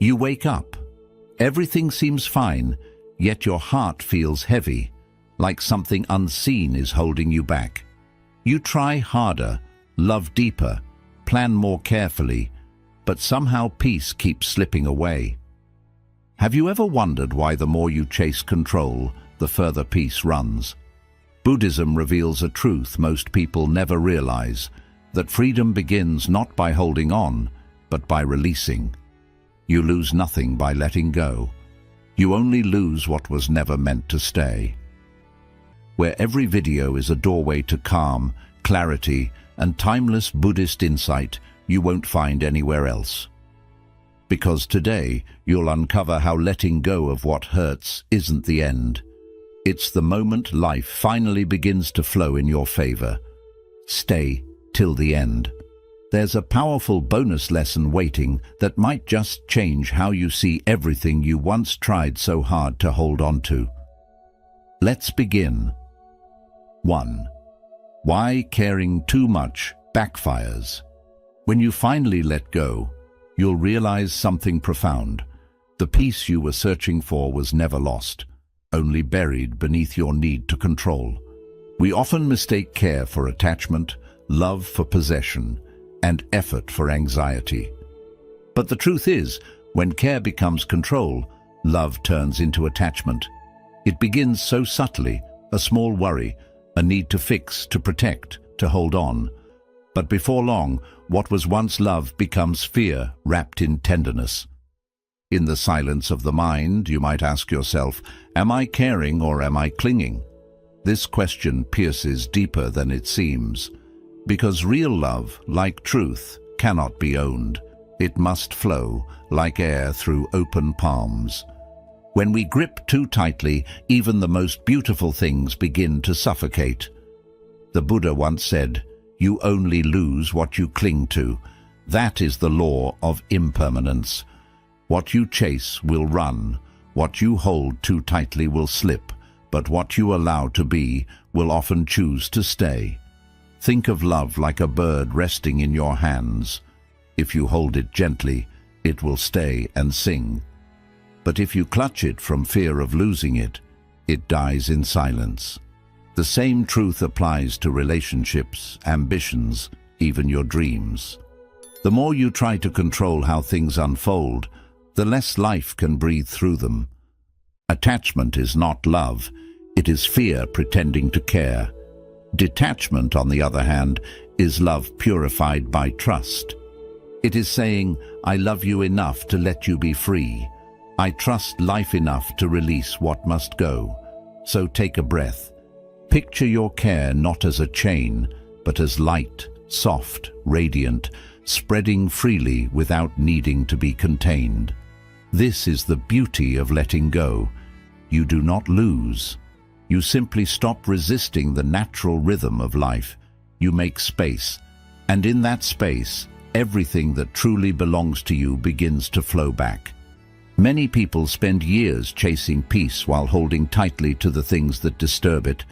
You wake up. Everything seems fine, yet your heart feels heavy, like something unseen is holding you back. You try harder, love deeper, plan more carefully, but somehow peace keeps slipping away. Have you ever wondered why the more you chase control, the further peace runs? Buddhism reveals a truth most people never realize, that freedom begins not by holding on, but by releasing. You lose nothing by letting go. You only lose what was never meant to stay. Where every video is a doorway to calm, clarity, and timeless Buddhist insight you won't find anywhere else. Because today you'll uncover how letting go of what hurts isn't the end. It's the moment life finally begins to flow in your favor. Stay till the end. There's a powerful bonus lesson waiting that might just change how you see everything you once tried so hard to hold on to. Let's begin. 1. Why caring too much backfires. When you finally let go, you'll realize something profound. The peace you were searching for was never lost, only buried beneath your need to control. We often mistake care for attachment, love for possession, and effort for anxiety. But the truth is, when care becomes control, love turns into attachment. It begins so subtly, a small worry, a need to fix, to protect, to hold on. But before long, what was once love becomes fear wrapped in tenderness. In the silence of the mind, you might ask yourself, am I caring or am I clinging? This question pierces deeper than it seems, because real love, like truth, cannot be owned. It must flow, like air through open palms. When we grip too tightly, even the most beautiful things begin to suffocate. The Buddha once said, "You only lose what you cling to." That is the law of impermanence. What you chase will run, what you hold too tightly will slip, but what you allow to be will often choose to stay. Think of love like a bird resting in your hands. If you hold it gently, it will stay and sing. But if you clutch it from fear of losing it, it dies in silence. The same truth applies to relationships, ambitions, even your dreams. The more you try to control how things unfold, the less life can breathe through them. Attachment is not love, it is fear pretending to care. Detachment, on the other hand, is love purified by trust. It is saying, I love you enough to let you be free. I trust life enough to release what must go. So take a breath. Picture your care not as a chain, but as light, soft, radiant, spreading freely without needing to be contained. This is the beauty of letting go. You do not lose. You simply stop resisting the natural rhythm of life. You make space, and in that space, everything that truly belongs to you begins to flow back. Many people spend years chasing peace while holding tightly to the things that disturb it,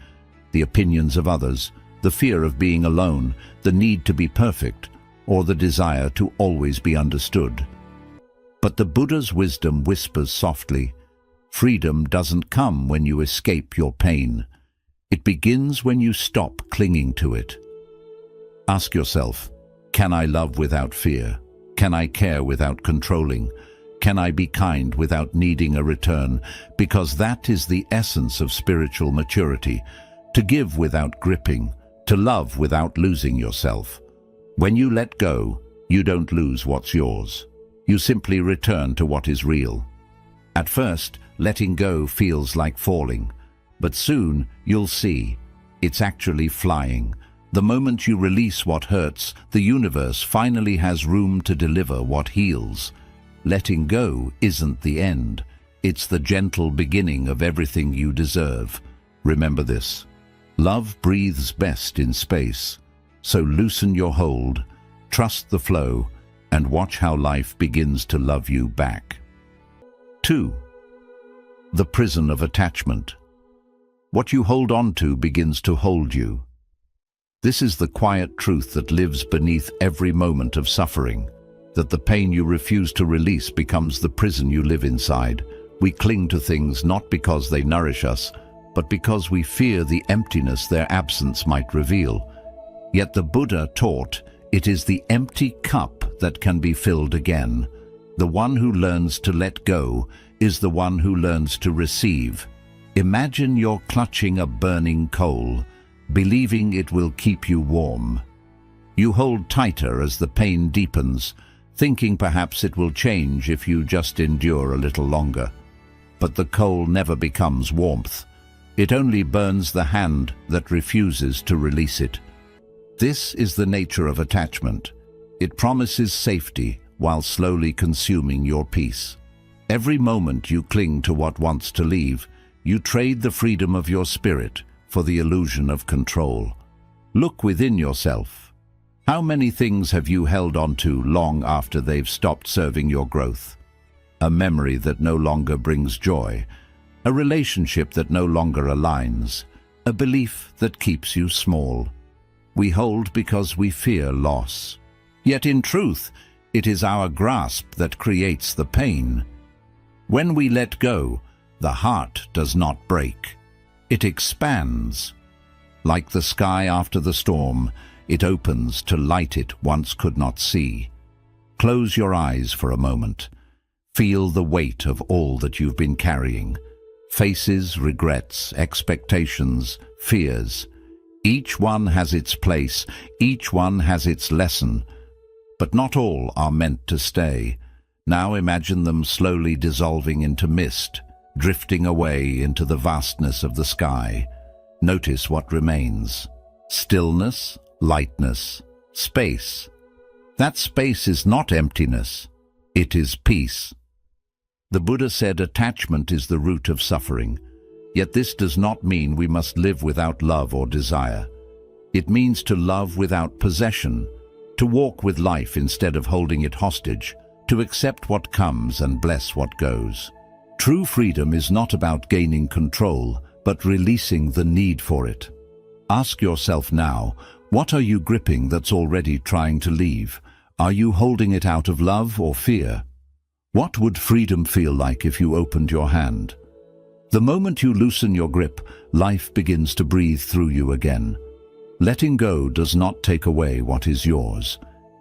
the opinions of others, the fear of being alone, the need to be perfect, or the desire to always be understood. But the Buddha's wisdom whispers softly, freedom doesn't come when you escape your pain. It begins when you stop clinging to it. Ask yourself, can I love without fear? Can I care without controlling? Can I be kind without needing a return? Because that is the essence of spiritual maturity. To give without gripping, to love without losing yourself. When you let go, you don't lose what's yours. You simply return to what is real. At first, letting go feels like falling, but soon you'll see it's actually flying. The moment you release what hurts, the universe finally has room to deliver what heals. Letting go isn't the end. It's the gentle beginning of everything you deserve. Remember this. Love breathes best in space, so loosen your hold, trust the flow, and watch how life begins to love you back. 2. The prison of attachment. What you hold on to begins to hold you. This is the quiet truth that lives beneath every moment of suffering. that the pain you refuse to release becomes the prison you live inside. We cling to things not because they nourish us, but because we fear the emptiness their absence might reveal. Yet the Buddha taught it is the empty cup that can be filled again. The one who learns to let go is the one who learns to receive. Imagine you're clutching a burning coal, believing it will keep you warm. You hold tighter as the pain deepens, thinking perhaps it will change if you just endure a little longer. But the coal never becomes warmth. It only burns the hand that refuses to release it. This is the nature of attachment. It promises safety while slowly consuming your peace. Every moment you cling to what wants to leave, you trade the freedom of your spirit for the illusion of control. Look within yourself. How many things have you held on to long after they've stopped serving your growth? A memory that no longer brings joy, a relationship that no longer aligns, a belief that keeps you small. We hold because we fear loss. Yet in truth, it is our grasp that creates the pain. When we let go, the heart does not break. It expands. Like the sky after the storm, it opens to light it once could not see. Close your eyes for a moment. Feel the weight of all that you've been carrying. Faces, regrets, expectations, fears. Each one has its place, each one has its lesson. But not all are meant to stay. Now imagine them slowly dissolving into mist, drifting away into the vastness of the sky. Notice what remains. Stillness, lightness, space. That space is not emptiness. It is peace. The Buddha said attachment is the root of suffering. Yet this does not mean we must live without love or desire. It means to love without possession, to walk with life instead of holding it hostage, to accept what comes and bless what goes. True freedom is not about gaining control, but releasing the need for it. Ask yourself now, what are you gripping that's already trying to leave? Are you holding it out of love or fear? What would freedom feel like if you opened your hand? The moment you loosen your grip, life begins to breathe through you again. Letting go does not take away what is yours.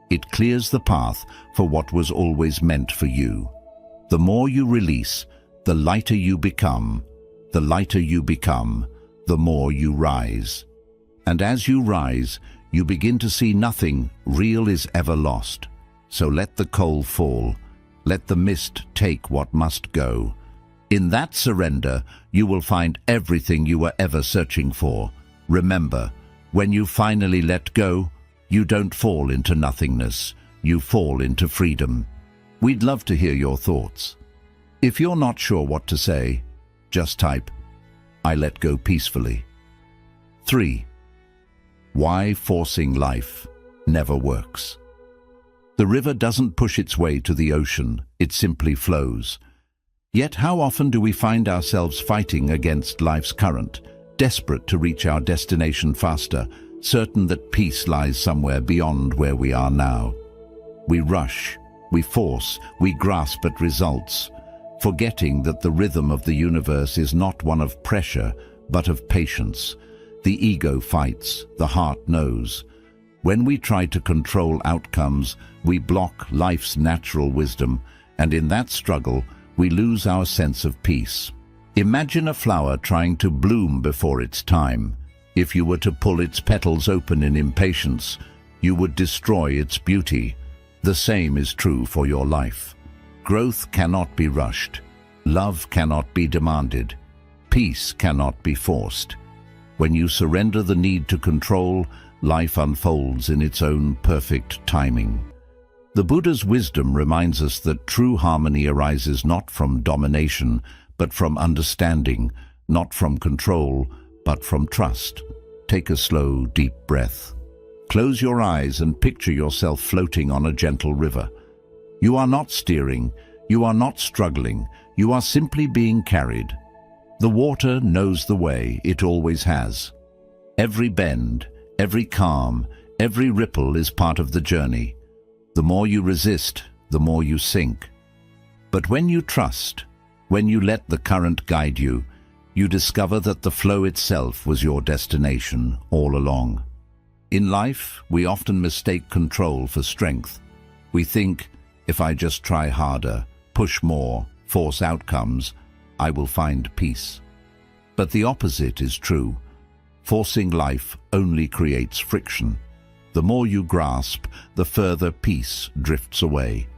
It clears the path for what was always meant for you. The more you release, the lighter you become. The lighter you become, the more you rise. And as you rise, you begin to see nothing real is ever lost. So let the coal fall. Let the mist take what must go. In that surrender, you will find everything you were ever searching for. Remember, when you finally let go, you don't fall into nothingness. You fall into freedom. We'd love to hear your thoughts. If you're not sure what to say, just type, "I let go peacefully." 3. Why forcing life never works. The river doesn't push its way to the ocean, it simply flows. Yet how often do we find ourselves fighting against life's current, desperate to reach our destination faster, certain that peace lies somewhere beyond where we are now? We rush, we force, we grasp at results, forgetting that the rhythm of the universe is not one of pressure, but of patience. The ego fights, the heart knows. When we try to control outcomes, we block life's natural wisdom, and in that struggle, we lose our sense of peace. Imagine a flower trying to bloom before its time. If you were to pull its petals open in impatience, you would destroy its beauty. The same is true for your life. Growth cannot be rushed. Love cannot be demanded. Peace cannot be forced. When you surrender the need to control, life unfolds in its own perfect timing. The Buddha's wisdom reminds us that true harmony arises not from domination, but from understanding, not from control, but from trust. Take a slow, deep breath. Close your eyes and picture yourself floating on a gentle river. You are not steering, you are not struggling, you are simply being carried. The water knows the way, it always has. Every bend, every calm, every ripple is part of the journey. The more you resist, the more you sink. But when you trust, when you let the current guide you, you discover that the flow itself was your destination all along. In life, we often mistake control for strength. We think, if I just try harder, push more, force outcomes, I will find peace. But the opposite is true. Forcing life only creates friction. The more you grasp, the further peace drifts away.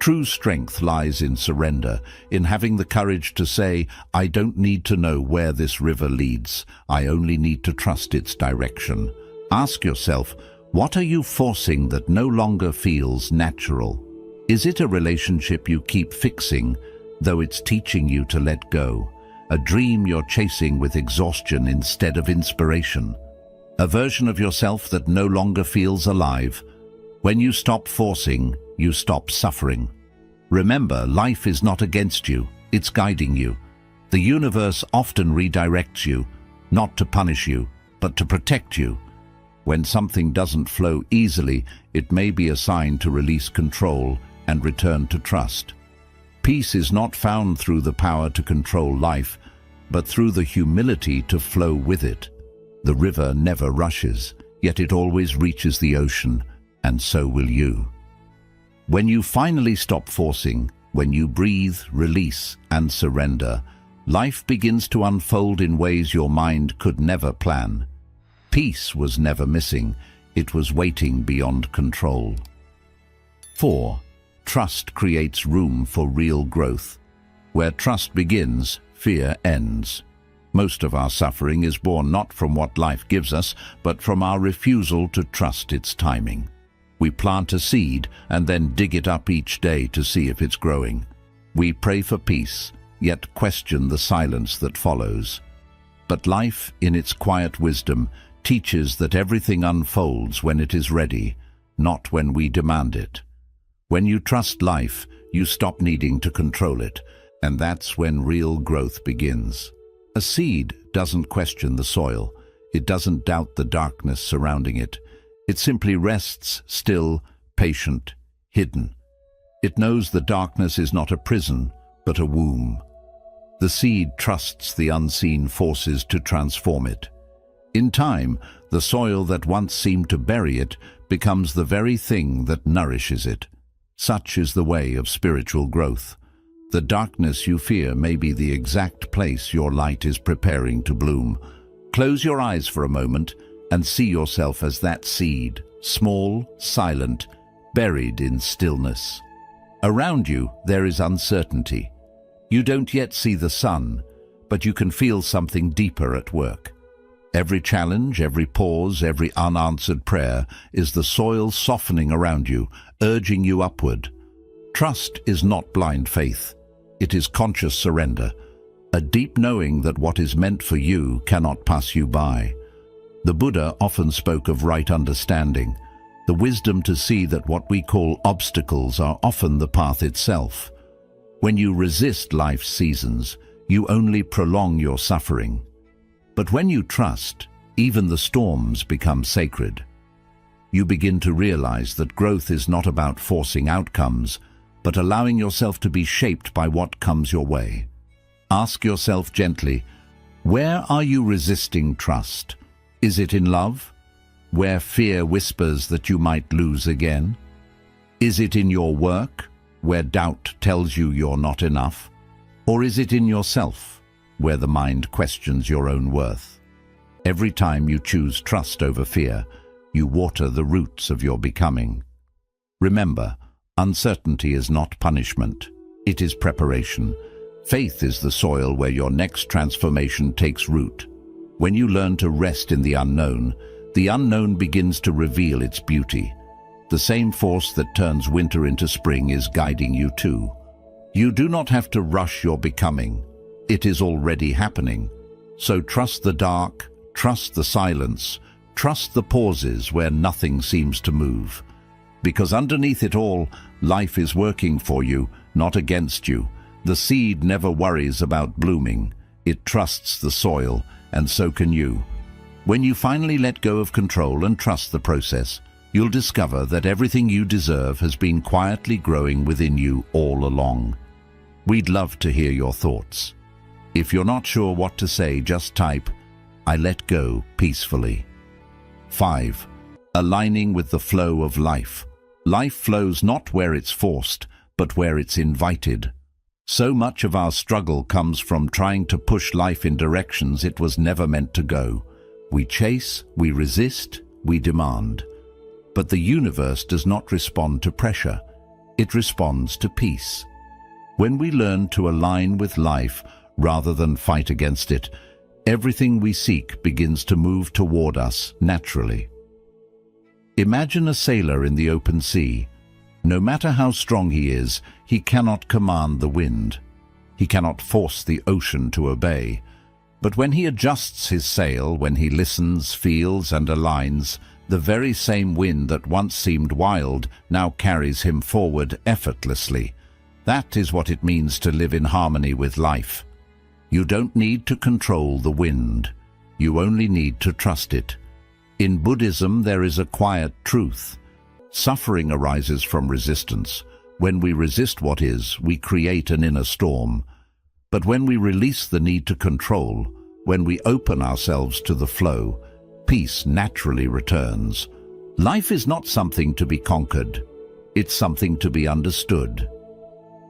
True strength lies in surrender, in having the courage to say, I don't need to know where this river leads, I only need to trust its direction. Ask yourself, what are you forcing that no longer feels natural? Is it a relationship you keep fixing, though it's teaching you to let go? A dream you're chasing with exhaustion instead of inspiration? A version of yourself that no longer feels alive? When you stop forcing, you stop suffering. Remember, life is not against you, it's guiding you. The universe often redirects you, not to punish you, but to protect you. When something doesn't flow easily, it may be a sign to release control and return to trust. Peace is not found through the power to control life, but through the humility to flow with it. The river never rushes, yet it always reaches the ocean, and so will you. When you finally stop forcing, when you breathe, release, and surrender, life begins to unfold in ways your mind could never plan. Peace was never missing, it was waiting beyond control. 4. Trust creates room for real growth. Where trust begins, fear ends. Most of our suffering is born not from what life gives us, but from our refusal to trust its timing. We plant a seed and then dig it up each day to see if it's growing. We pray for peace, yet question the silence that follows. But life, in its quiet wisdom, teaches that everything unfolds when it is ready, not when we demand it. When you trust life, you stop needing to control it, and that's when real growth begins. A seed doesn't question the soil. It doesn't doubt the darkness surrounding it. It simply rests still, patient, hidden. It knows the darkness is not a prison, but a womb. The seed trusts the unseen forces to transform it. In time, the soil that once seemed to bury it becomes the very thing that nourishes it. Such is the way of spiritual growth. The darkness you fear may be the exact place your light is preparing to bloom. Close your eyes for a moment and see yourself as that seed, small, silent, buried in stillness. Around you, there is uncertainty. You don't yet see the sun, but you can feel something deeper at work. Every challenge, every pause, every unanswered prayer is the soil softening around you, urging you upward. Trust is not blind faith. It is conscious surrender, a deep knowing that what is meant for you cannot pass you by. The Buddha often spoke of right understanding, the wisdom to see that what we call obstacles are often the path itself. When you resist life's seasons, you only prolong your suffering. But when you trust, even the storms become sacred. You begin to realize that growth is not about forcing outcomes, but allowing yourself to be shaped by what comes your way. Ask yourself gently, where are you resisting trust? Is it in love, where fear whispers that you might lose again? Is it in your work, where doubt tells you you're not enough? Or is it in yourself, where the mind questions your own worth? Every time you choose trust over fear, you water the roots of your becoming. Remember, uncertainty is not punishment. It is preparation. Faith is the soil where your next transformation takes root. When you learn to rest in the unknown begins to reveal its beauty. The same force that turns winter into spring is guiding you too. You do not have to rush your becoming. It is already happening. So trust the dark, trust the silence, trust the pauses where nothing seems to move. Because underneath it all, life is working for you, not against you. The seed never worries about blooming. It trusts the soil, and so can you. When you finally let go of control and trust the process, you'll discover that everything you deserve has been quietly growing within you all along. We'd love to hear your thoughts. If you're not sure what to say, just type, "I let go peacefully." 5. Aligning with the flow of life. Life flows not where it's forced, but where it's invited. So much of our struggle comes from trying to push life in directions it was never meant to go. We chase, we resist, we demand. But the universe does not respond to pressure. It responds to peace. When we learn to align with life rather than fight against it, everything we seek begins to move toward us naturally. Imagine a sailor in the open sea. No matter how strong he is, he cannot command the wind. He cannot force the ocean to obey. But when he adjusts his sail, when he listens, feels, and aligns, the very same wind that once seemed wild now carries him forward effortlessly. That is what it means to live in harmony with life. You don't need to control the wind. You only need to trust it. In Buddhism, there is a quiet truth. Suffering arises from resistance. When we resist what is, we create an inner storm. But when we release the need to control, when we open ourselves to the flow, peace naturally returns. Life is not something to be conquered. It's something to be understood.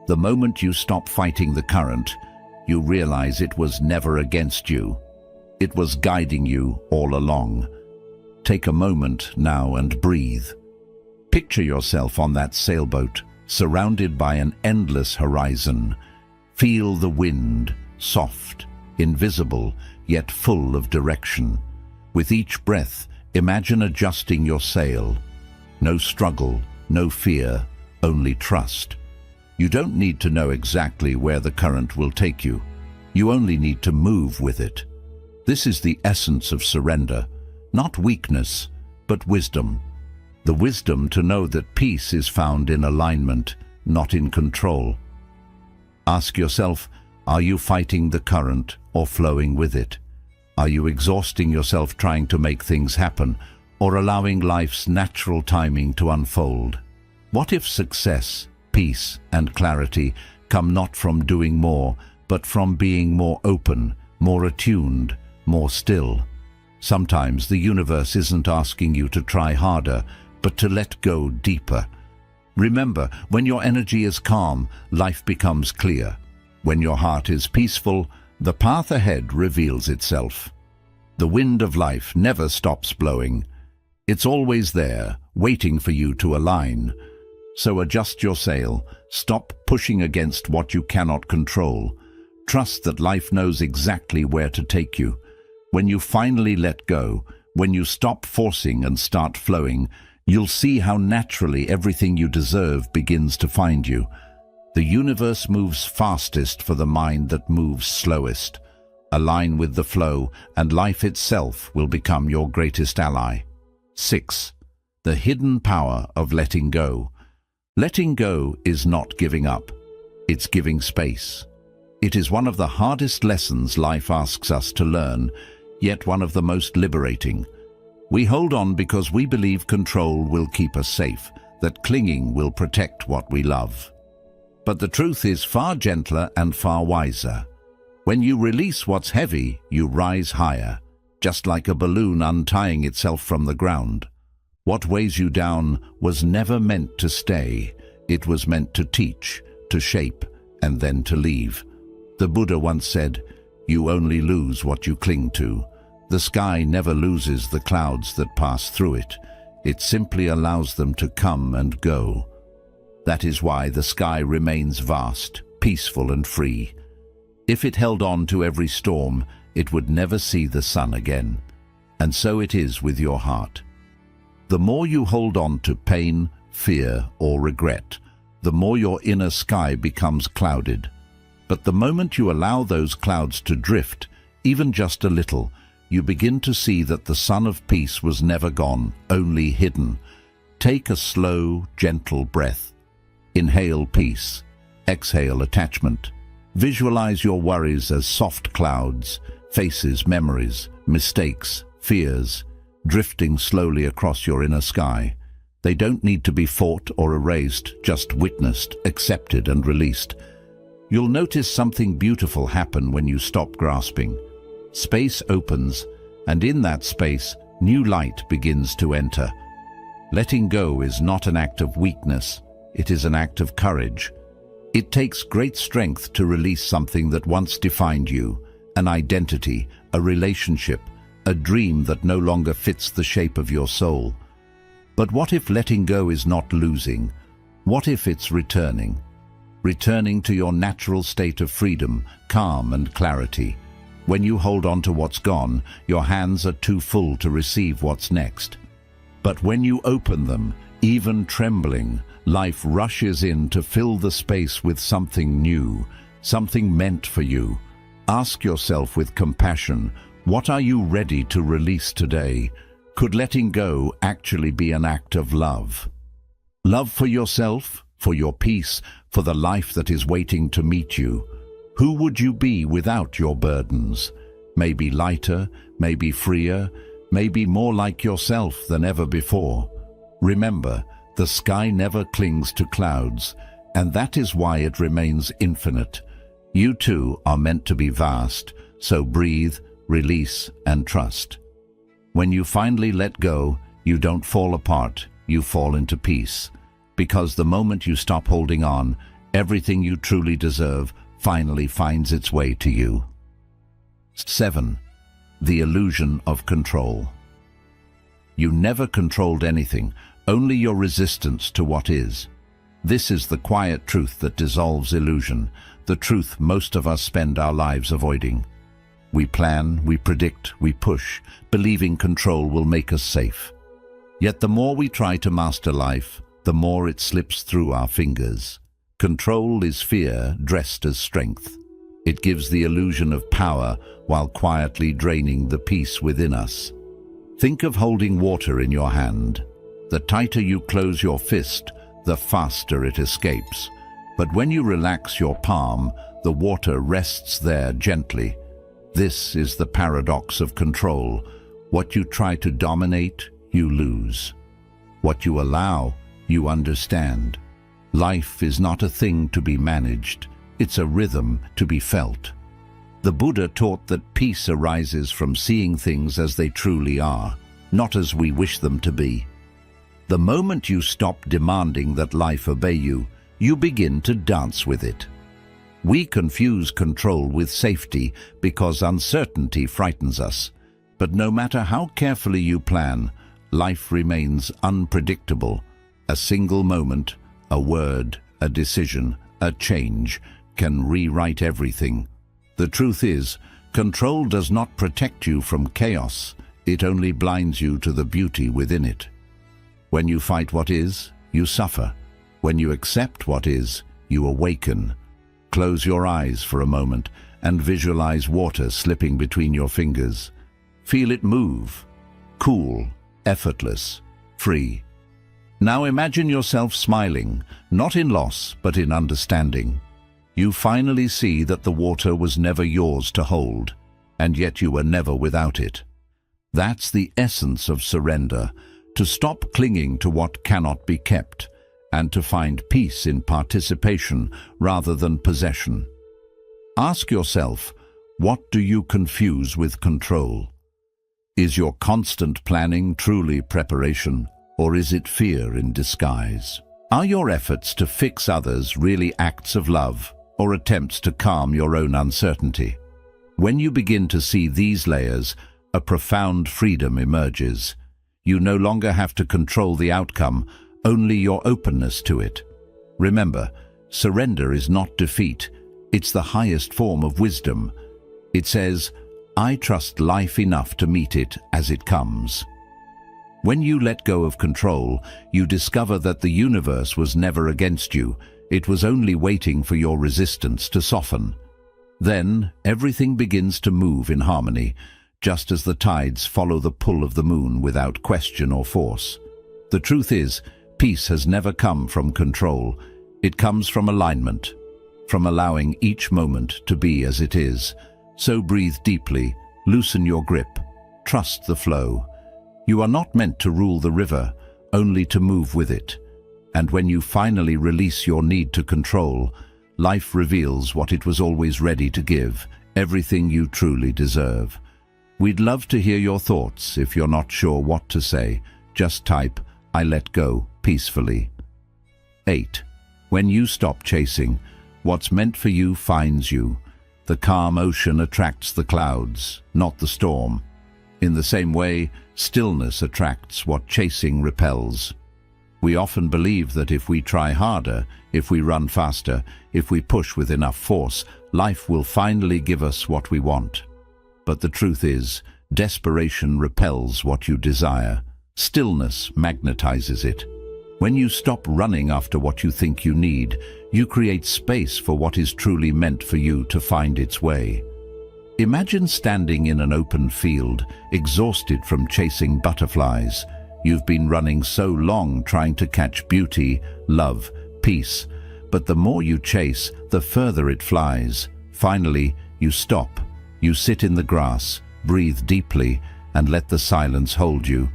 The moment you stop fighting the current, you realize it was never against you. It was guiding you all along. Take a moment now and breathe. Picture yourself on that sailboat, surrounded by an endless horizon. Feel the wind, soft, invisible, yet full of direction. With each breath, imagine adjusting your sail. No struggle, no fear, only trust. You don't need to know exactly where the current will take you. You only need to move with it. This is the essence of surrender, not weakness, but wisdom. The wisdom to know that peace is found in alignment, not in control. Ask yourself, are you fighting the current or flowing with it? Are you exhausting yourself trying to make things happen, or allowing life's natural timing to unfold? What if success, peace, and clarity come not from doing more, but from being more open, more attuned, more still? Sometimes the universe isn't asking you to try harder, but to let go deeper. Remember, when your energy is calm, life becomes clear. When your heart is peaceful, the path ahead reveals itself. The wind of life never stops blowing. It's always there, waiting for you to align. So adjust your sail, stop pushing against what you cannot control. Trust that life knows exactly where to take you. When you finally let go, when you stop forcing and start flowing, you'll see how naturally everything you deserve begins to find you. The universe moves fastest for the mind that moves slowest. Align with the flow, and life itself will become your greatest ally. 6. The hidden power of letting go. Letting go is not giving up. It's giving space. It is one of the hardest lessons life asks us to learn, yet one of the most liberating. We hold on because we believe control will keep us safe, that clinging will protect what we love. But the truth is far gentler and far wiser. When you release what's heavy, you rise higher, just like a balloon untying itself from the ground. What weighs you down was never meant to stay. It was meant to teach, to shape, and then to leave. The Buddha once said, "You only lose what you cling to." The sky never loses the clouds that pass through it. It simply allows them to come and go. That is why the sky remains vast, peaceful and free. If it held on to every storm, it would never see the sun again. And so it is with your heart. The more you hold on to pain, fear, or regret, the more your inner sky becomes clouded. But the moment you allow those clouds to drift, even just a little, you begin to see that the sun of peace was never gone, only hidden. Take a slow, gentle breath. Inhale peace. Exhale attachment. Visualize your worries as soft clouds, faces, memories, mistakes, fears, drifting slowly across your inner sky. They don't need to be fought or erased, just witnessed, accepted and released. You'll notice something beautiful happen when you stop grasping. Space opens, and in that space, new light begins to enter. Letting go is not an act of weakness, it is an act of courage. It takes great strength to release something that once defined you, an identity, a relationship, a dream that no longer fits the shape of your soul. But what if letting go is not losing? What if it's returning? Returning to your natural state of freedom, calm and clarity. When you hold on to what's gone, your hands are too full to receive what's next. But when you open them, even trembling, life rushes in to fill the space with something new, something meant for you. Ask yourself with compassion, what are you ready to release today? Could letting go actually be an act of love? Love for yourself, for your peace, for the life that is waiting to meet you. Who would you be without your burdens? Maybe lighter, maybe freer, maybe more like yourself than ever before. Remember, the sky never clings to clouds, and that is why it remains infinite. You too are meant to be vast, so breathe, release, and trust. When you finally let go, you don't fall apart, you fall into peace. Because the moment you stop holding on, everything you truly deserve finally finds its way to you. 7. The illusion of control. You never controlled anything, only your resistance to what is. This is the quiet truth that dissolves illusion, the truth most of us spend our lives avoiding. We plan, we predict, we push, believing control will make us safe. Yet the more we try to master life, the more it slips through our fingers. Control is fear dressed as strength. It gives the illusion of power while quietly draining the peace within us. Think of holding water in your hand. The tighter you close your fist, the faster it escapes. But when you relax your palm, the water rests there gently. This is the paradox of control. What you try to dominate, you lose. What you allow, you understand. Life is not a thing to be managed. It's a rhythm to be felt. The Buddha taught that peace arises from seeing things as they truly are, not as we wish them to be. The moment you stop demanding that life obey you, you begin to dance with it. We confuse control with safety because uncertainty frightens us. But no matter how carefully you plan, life remains unpredictable. A single moment, a word, a decision, a change can rewrite everything. The truth is, control does not protect you from chaos. It only blinds you to the beauty within it. When you fight what is, you suffer. When you accept what is, you awaken. Close your eyes for a moment and visualize water slipping between your fingers. Feel it move, cool, effortless, free. Now imagine yourself smiling, not in loss, but in understanding. You finally see that the water was never yours to hold, and yet you were never without it. That's the essence of surrender, to stop clinging to what cannot be kept, and to find peace in participation rather than possession. Ask yourself, what do you confuse with control? Is your constant planning truly preparation, or is it fear in disguise? Are your efforts to fix others really acts of love, or attempts to calm your own uncertainty? When you begin to see these layers, a profound freedom emerges. You no longer have to control the outcome, only your openness to it. Remember, surrender is not defeat. It's the highest form of wisdom. It says, I trust life enough to meet it as it comes. When you let go of control, you discover that the universe was never against you. It was only waiting for your resistance to soften. Then, everything begins to move in harmony, just as the tides follow the pull of the moon without question or force. The truth is, peace has never come from control. It comes from alignment, from allowing each moment to be as it is. So breathe deeply, loosen your grip, trust the flow. You are not meant to rule the river, only to move with it. And when you finally release your need to control, life reveals what it was always ready to give, everything you truly deserve. We'd love to hear your thoughts. If you're not sure what to say, just type, "I let go," peacefully. 8. When you stop chasing, what's meant for you finds you. The calm ocean attracts the clouds, not the storm. In the same way, stillness attracts what chasing repels. We often believe that if we try harder, if we run faster, if we push with enough force, life will finally give us what we want. But the truth is, desperation repels what you desire. Stillness magnetizes it. When you stop running after what you think you need, you create space for what is truly meant for you to find its way. Imagine standing in an open field, exhausted from chasing butterflies. You've been running so long trying to catch beauty, love, peace. But the more you chase, the further it flies. Finally, you stop. You sit in the grass, breathe deeply, and let the silence hold you.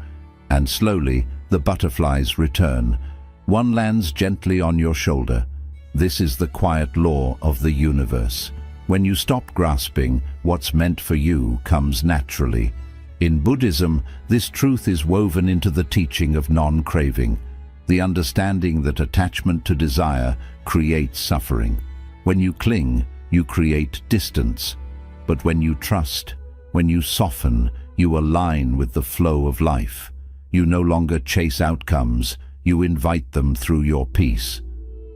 And slowly, the butterflies return. One lands gently on your shoulder. This is the quiet law of the universe. When you stop grasping, what's meant for you comes naturally. In Buddhism, this truth is woven into the teaching of non-craving, the understanding that attachment to desire creates suffering. When you cling, you create distance. But when you trust, when you soften, you align with the flow of life. You no longer chase outcomes, you invite them through your peace.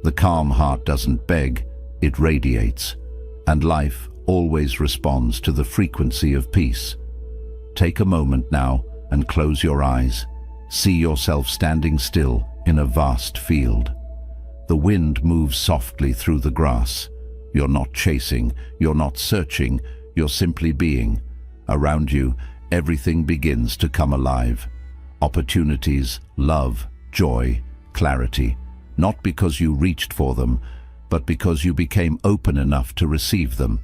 The calm heart doesn't beg, it radiates. And life always responds to the frequency of peace. Take a moment now and close your eyes. See yourself standing still in a vast field. The wind moves softly through the grass. You're not chasing, you're not searching, you're simply being. Around you, everything begins to come alive. Opportunities, love, joy, clarity. Not because you reached for them, but because you became open enough to receive them.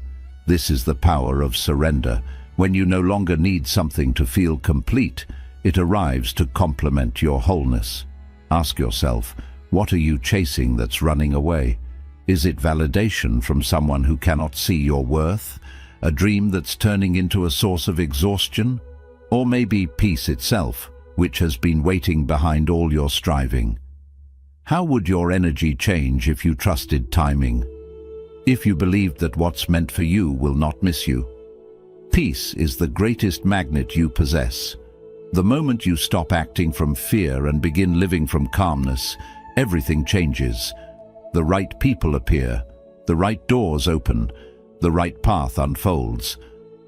This is the power of surrender. When you no longer need something to feel complete, it arrives to complement your wholeness. Ask yourself, what are you chasing that's running away? Is it validation from someone who cannot see your worth? A dream that's turning into a source of exhaustion? Or maybe peace itself, which has been waiting behind all your striving? How would your energy change if you trusted timing? If you believed that what's meant for you will not miss you? Peace is the greatest magnet you possess. The moment you stop acting from fear and begin living from calmness, everything changes. The right people appear, the right doors open, the right path unfolds.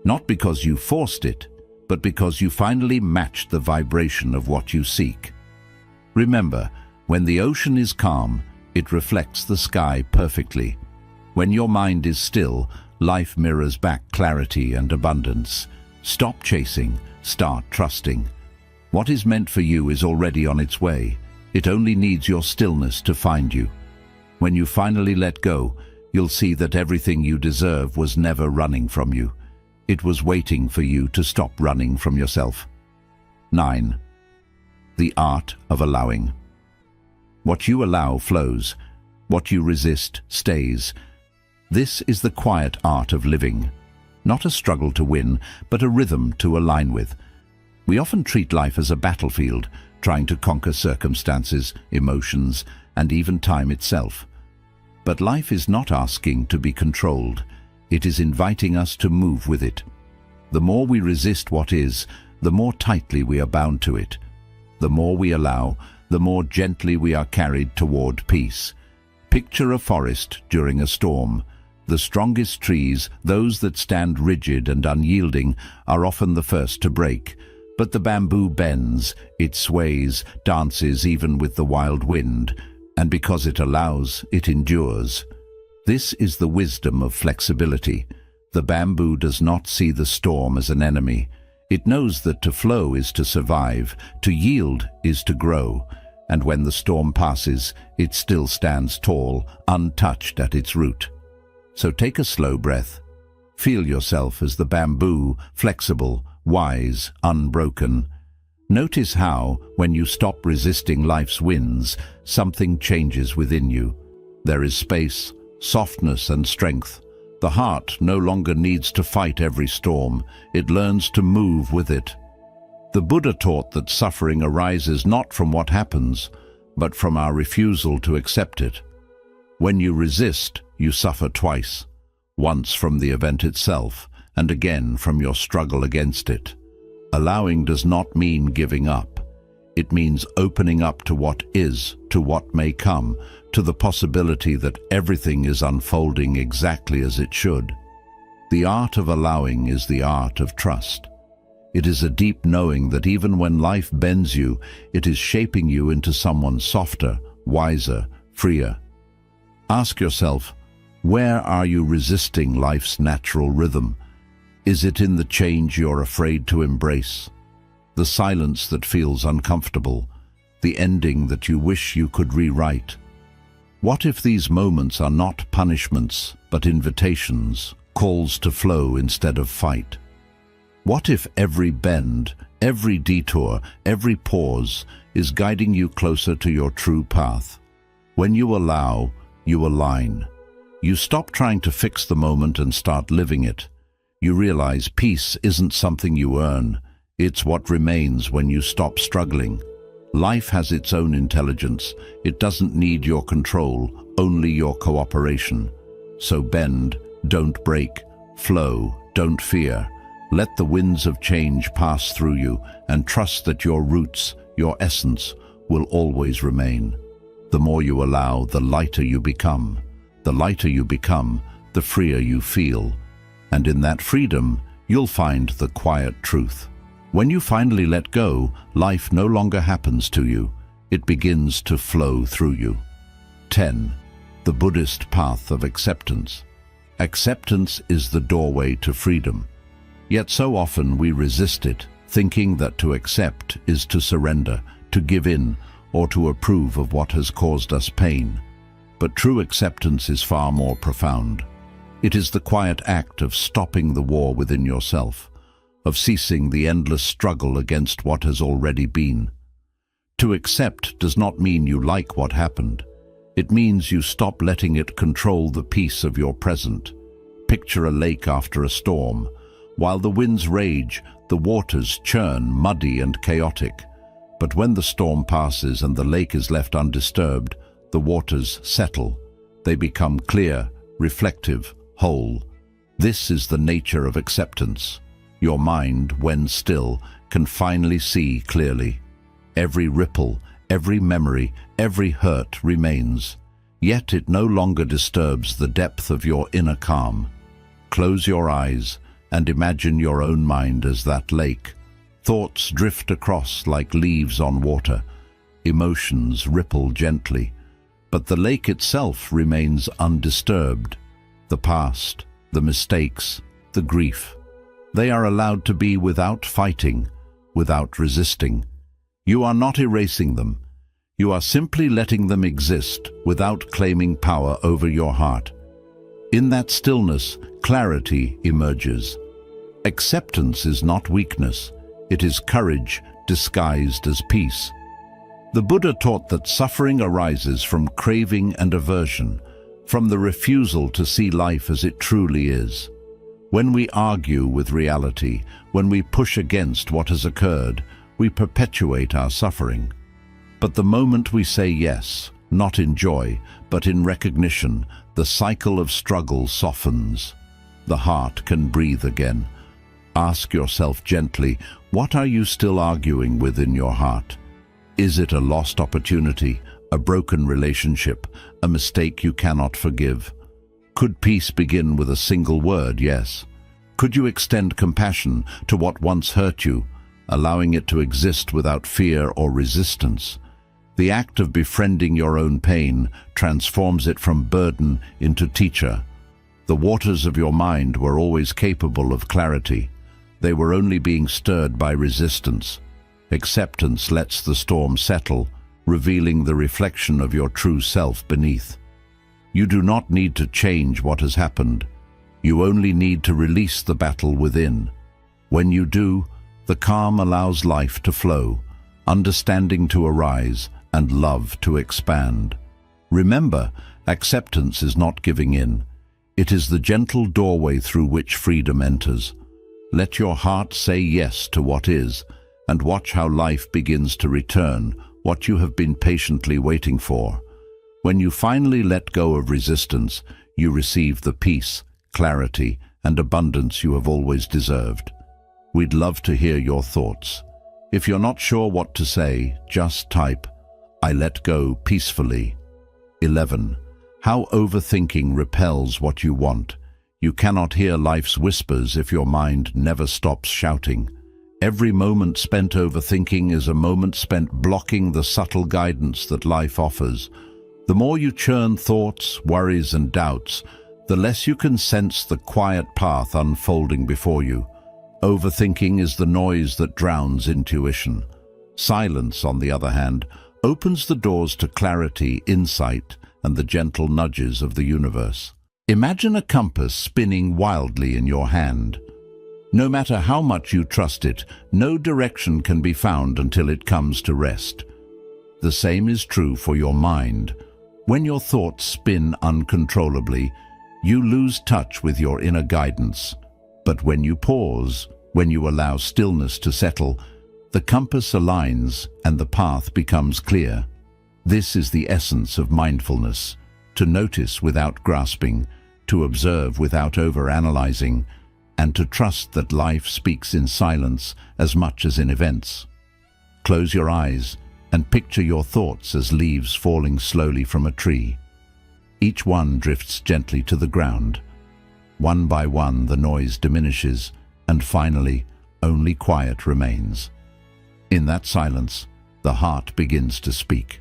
Not because you forced it, but because you finally matched the vibration of what you seek. Remember, when the ocean is calm, it reflects the sky perfectly. When your mind is still, life mirrors back clarity and abundance. Stop chasing, start trusting. What is meant for you is already on its way. It only needs your stillness to find you. When you finally let go, you'll see that everything you deserve was never running from you. It was waiting for you to stop running from yourself. 9. The art of allowing. What you allow flows. What you resist stays. This is the quiet art of living. Not a struggle to win, but a rhythm to align with. We often treat life as a battlefield, trying to conquer circumstances, emotions, and even time itself. But life is not asking to be controlled. It is inviting us to move with it. The more we resist what is, the more tightly we are bound to it. The more we allow, the more gently we are carried toward peace. Picture a forest during a storm. The strongest trees, those that stand rigid and unyielding, are often the first to break. But the bamboo bends, it sways, dances even with the wild wind, and because it allows, it endures. This is the wisdom of flexibility. The bamboo does not see the storm as an enemy. It knows that to flow is to survive, to yield is to grow, and when the storm passes, it still stands tall, untouched at its root. So take a slow breath. Feel yourself as the bamboo, flexible, wise, unbroken. Notice how, when you stop resisting life's winds, something changes within you. There is space, softness and strength. The heart no longer needs to fight every storm. It learns to move with it. The Buddha taught that suffering arises not from what happens, but from our refusal to accept it. When you resist, you suffer twice, once from the event itself, and again from your struggle against it. Allowing does not mean giving up. It means opening up to what is, to what may come, to the possibility that everything is unfolding exactly as it should. The art of allowing is the art of trust. It is a deep knowing that even when life bends you, it is shaping you into someone softer, wiser, freer. Ask yourself, where are you resisting life's natural rhythm? Is it in the change you're afraid to embrace? The silence that feels uncomfortable? The ending that you wish you could rewrite? What if these moments are not punishments, but invitations, calls to flow instead of fight? What if every bend, every detour, every pause is guiding you closer to your true path? When you allow, you align. You stop trying to fix the moment and start living it. You realize peace isn't something you earn. It's what remains when you stop struggling. Life has its own intelligence. It doesn't need your control, only your cooperation. So bend, don't break. Flow, don't fear. Let the winds of change pass through you and trust that your roots, your essence, will always remain. The more you allow, the lighter you become. The lighter you become, the freer you feel. And in that freedom, you'll find the quiet truth. When you finally let go, life no longer happens to you. It begins to flow through you. 10. The Buddhist path of acceptance. Acceptance is the doorway to freedom. Yet so often we resist it, thinking that to accept is to surrender, to give in, or to approve of what has caused us pain. But true acceptance is far more profound. It is the quiet act of stopping the war within yourself, of ceasing the endless struggle against what has already been. To accept does not mean you like what happened. It means you stop letting it control the peace of your present. Picture a lake after a storm. While the winds rage, the waters churn, muddy and chaotic. But when the storm passes and the lake is left undisturbed, the waters settle. They become clear, reflective, whole. This is the nature of acceptance. Your mind, when still, can finally see clearly. Every ripple, every memory, every hurt remains. Yet it no longer disturbs the depth of your inner calm. Close your eyes and imagine your own mind as that lake. Thoughts drift across like leaves on water. Emotions ripple gently. But the lake itself remains undisturbed. The past, the mistakes, the grief. They are allowed to be without fighting, without resisting. You are not erasing them. You are simply letting them exist without claiming power over your heart. In that stillness, clarity emerges. Acceptance is not weakness. It is courage disguised as peace. The Buddha taught that suffering arises from craving and aversion, from the refusal to see life as it truly is. When we argue with reality, when we push against what has occurred, we perpetuate our suffering. But the moment we say yes, not in joy, but in recognition, the cycle of struggle softens. The heart can breathe again. Ask yourself gently, what are you still arguing with in your heart? Is it a lost opportunity, a broken relationship, a mistake you cannot forgive? Could peace begin with a single word, yes? Could you extend compassion to what once hurt you, allowing it to exist without fear or resistance? The act of befriending your own pain transforms it from burden into teacher. The waters of your mind were always capable of clarity. They were only being stirred by resistance. Acceptance lets the storm settle, revealing the reflection of your true self beneath. You do not need to change what has happened. You only need to release the battle within. When you do, The calm allows life to flow, understanding to arise, and love to expand. Remember, acceptance is not giving in. It is the gentle doorway through which freedom enters. Let your heart say yes to what is, and watch how life begins to return what you have been patiently waiting for. When you finally let go of resistance, you receive the peace, clarity, and abundance you have always deserved. We'd love to hear your thoughts. If you're not sure what to say, just type, "I let go peacefully." 11. How overthinking repels what you want. You cannot hear life's whispers if your mind never stops shouting. Every moment spent overthinking is a moment spent blocking the subtle guidance that life offers. The more you churn thoughts, worries, and doubts, the less you can sense the quiet path unfolding before you. Overthinking is the noise that drowns intuition. Silence, on the other hand, opens the doors to clarity, insight, and the gentle nudges of the universe. Imagine a compass spinning wildly in your hand. No matter how much you trust it, no direction can be found until it comes to rest. The same is true for your mind. When your thoughts spin uncontrollably, you lose touch with your inner guidance. But when you pause, when you allow stillness to settle, the compass aligns and the path becomes clear. This is the essence of mindfulness: to notice without grasping, to observe without overanalyzing, and to trust that life speaks in silence as much as in events. Close your eyes and picture your thoughts as leaves falling slowly from a tree. Each one drifts gently to the ground. One by one, the noise diminishes, and finally, only quiet remains. In that silence, the heart begins to speak.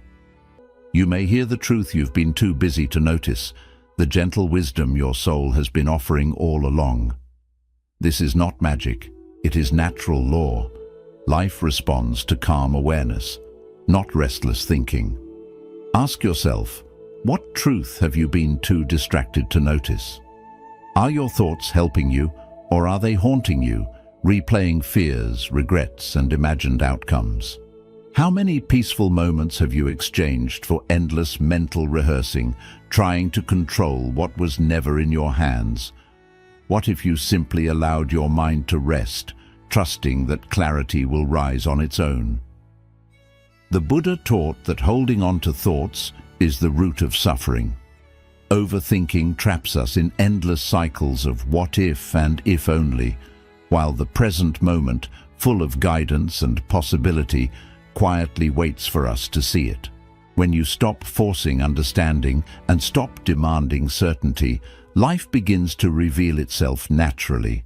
You may hear the truth you've been too busy to notice, the gentle wisdom your soul has been offering all along. This is not magic, it is natural law. Life responds to calm awareness, not restless thinking. Ask yourself, what truth have you been too distracted to notice? Are your thoughts helping you, or are they haunting you, replaying fears, regrets, and imagined outcomes? How many peaceful moments have you exchanged for endless mental rehearsing, trying to control what was never in your hands? What if you simply allowed your mind to rest, trusting that clarity will rise on its own? The Buddha taught that holding on to thoughts is the root of suffering. Overthinking traps us in endless cycles of what if and if only, while the present moment, full of guidance and possibility, quietly waits for us to see it. When you stop forcing understanding and stop demanding certainty, life begins to reveal itself naturally.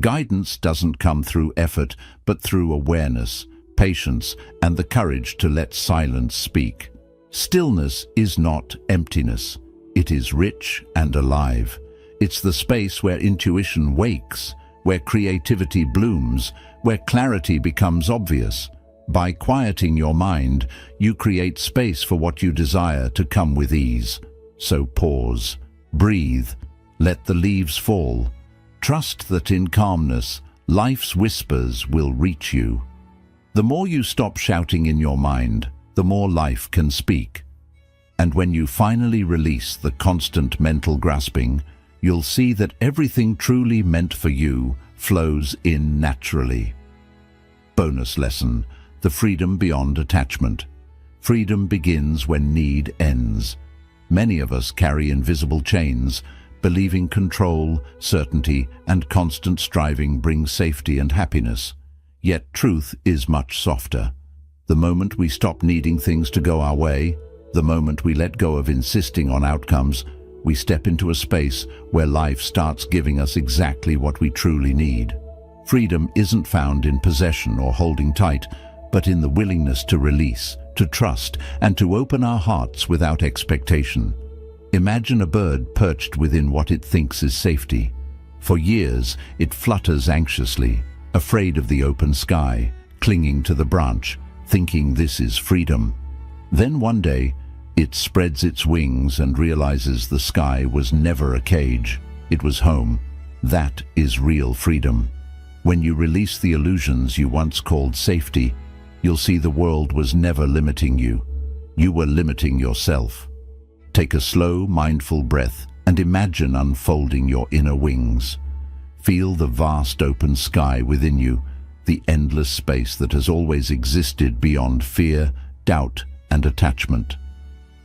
Guidance doesn't come through effort, but through awareness, patience, and the courage to let silence speak. Stillness is not emptiness. It is rich and alive. It's the space where intuition wakes, where creativity blooms, where clarity becomes obvious. By quieting your mind, you create space for what you desire to come with ease. So pause, breathe, let the leaves fall. Trust that in calmness, life's whispers will reach you. The more you stop shouting in your mind, the more life can speak. And when you finally release the constant mental grasping, you'll see that everything truly meant for you flows in naturally. Bonus lesson: the freedom beyond attachment. Freedom begins when need ends. Many of us carry invisible chains, believing control, certainty, and constant striving bring safety and happiness. Yet truth is much softer. The moment we stop needing things to go our way, the moment we let go of insisting on outcomes, we step into a space where life starts giving us exactly what we truly need. Freedom isn't found in possession or holding tight, but in the willingness to release, to trust, and to open our hearts without expectation. Imagine a bird perched within what it thinks is safety. For years, it flutters anxiously, afraid of the open sky, clinging to the branch, thinking this is freedom. Then one day, it spreads its wings and realizes the sky was never a cage. It was home. That is real freedom. When you release the illusions you once called safety, you'll see the world was never limiting you. You were limiting yourself. Take a slow, mindful breath and imagine unfolding your inner wings. Feel the vast open sky within you, the endless space that has always existed beyond fear, doubt, and attachment.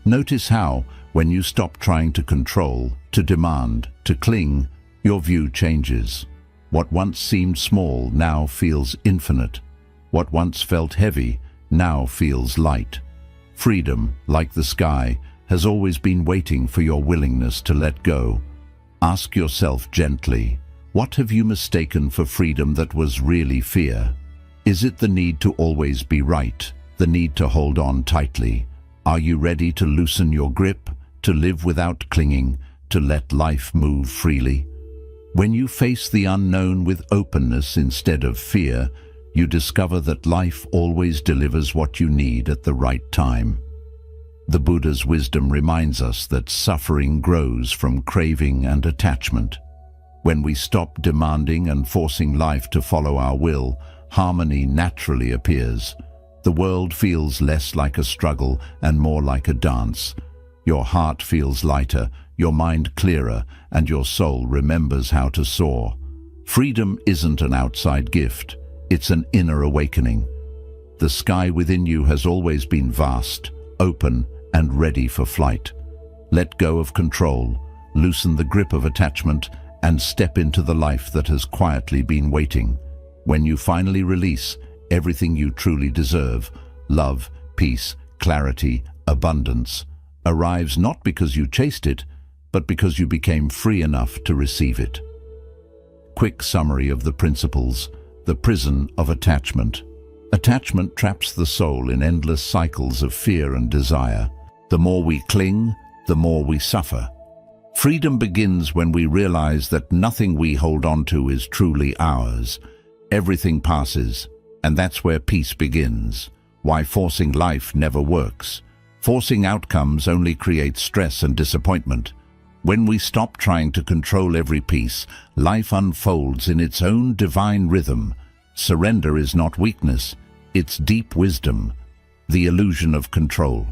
Notice how, when you stop trying to control, to demand, to cling, your view changes. What once seemed small now feels infinite. What once felt heavy now feels light. Freedom, like the sky, has always been waiting for your willingness to let go. Ask yourself gently, what have you mistaken for freedom that was really fear? Is it the need to always be right, the need to hold on tightly? Are you ready to loosen your grip, to live without clinging, to let life move freely? When you face the unknown with openness instead of fear, you discover that life always delivers what you need at the right time. The Buddha's wisdom reminds us that suffering grows from craving and attachment. When we stop demanding and forcing life to follow our will, harmony naturally appears. The world feels less like a struggle and more like a dance. Your heart feels lighter, your mind clearer, and your soul remembers how to soar. Freedom isn't an outside gift, it's an inner awakening. The sky within you has always been vast, open, and ready for flight. Let go of control, loosen the grip of attachment, and step into the life that has quietly been waiting. When you finally release everything you truly deserve, love, peace, clarity, abundance, arrives not because you chased it, but because you became free enough to receive it. Quick summary of the principles. The prison of attachment. Attachment traps the soul in endless cycles of fear and desire. The more we cling, the more we suffer. Freedom begins when we realize that nothing we hold on to is truly ours. Everything passes, and that's where peace begins. Why forcing life never works. Forcing outcomes only creates stress and disappointment. When we stop trying to control every piece, life unfolds in its own divine rhythm. Surrender is not weakness, it's deep wisdom. The illusion of control.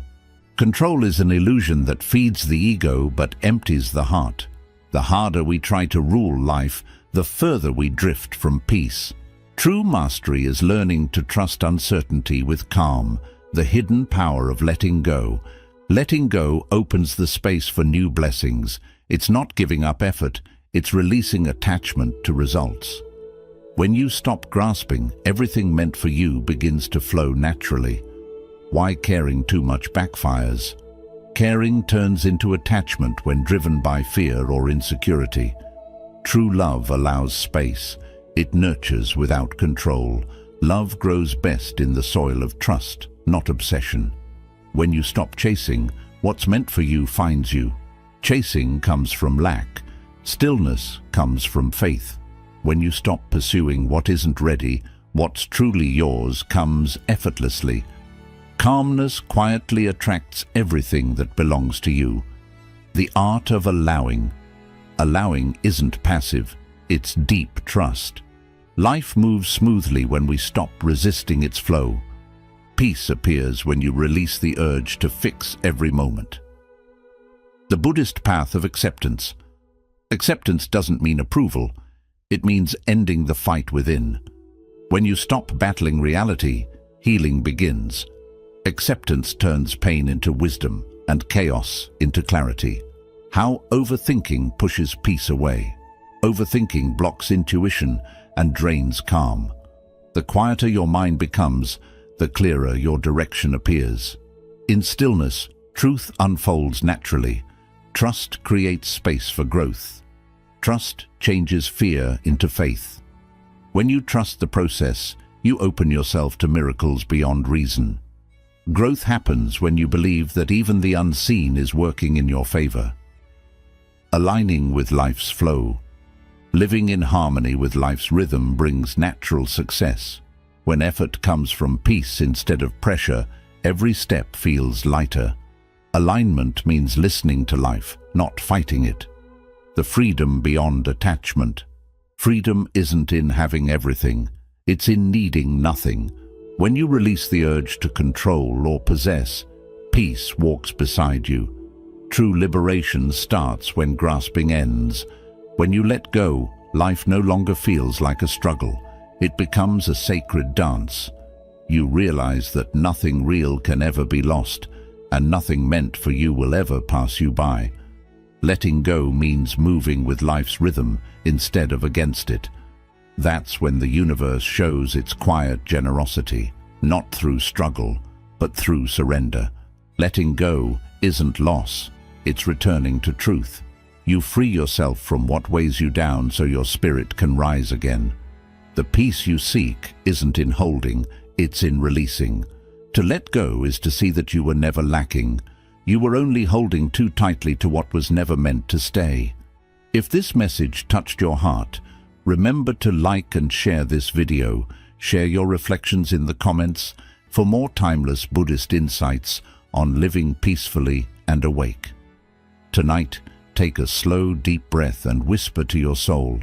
Control is an illusion that feeds the ego but empties the heart. The harder we try to rule life, the further we drift from peace. True mastery is learning to trust uncertainty with calm, the hidden power of letting go. Letting go opens the space for new blessings. It's not giving up effort, it's releasing attachment to results. When you stop grasping, everything meant for you begins to flow naturally. Why caring too much backfires? Caring turns into attachment when driven by fear or insecurity. True love allows space. It nurtures without control. Love grows best in the soil of trust, not obsession. When you stop chasing, what's meant for you finds you. Chasing comes from lack. Stillness comes from faith. When you stop pursuing what isn't ready, what's truly yours comes effortlessly. Calmness quietly attracts everything that belongs to you. The art of allowing. Allowing isn't passive, it's deep trust. Life moves smoothly when we stop resisting its flow. Peace appears when you release the urge to fix every moment. The Buddhist path of acceptance. Acceptance doesn't mean approval. It means ending the fight within. When you stop battling reality, healing begins. Acceptance turns pain into wisdom and chaos into clarity. How overthinking pushes peace away. Overthinking blocks intuition and drains calm. The quieter your mind becomes, the clearer your direction appears. In stillness, truth unfolds naturally. Trust creates space for growth. Trust changes fear into faith. When you trust the process, you open yourself to miracles beyond reason. Growth happens when you believe that even the unseen is working in your favor. Aligning with life's flow. Living in harmony with life's rhythm brings natural success. When effort comes from peace instead of pressure, every step feels lighter. Alignment means listening to life, not fighting it. The freedom beyond attachment. Freedom isn't in having everything, it's in needing nothing. When you release the urge to control or possess, peace walks beside you. True liberation starts when grasping ends. When you let go, life no longer feels like a struggle. It becomes a sacred dance. You realize that nothing real can ever be lost, and nothing meant for you will ever pass you by. Letting go means moving with life's rhythm instead of against it. That's when the universe shows its quiet generosity, not through struggle, but through surrender. Letting go isn't loss, it's returning to truth. You free yourself from what weighs you down so your spirit can rise again. The peace you seek isn't in holding, it's in releasing. To let go is to see that you were never lacking. You were only holding too tightly to what was never meant to stay. If this message touched your heart, remember to like and share this video. Share your reflections in the comments for more timeless Buddhist insights on living peacefully and awake. Tonight, take a slow, deep breath and whisper to your soul,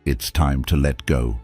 it's time to let go.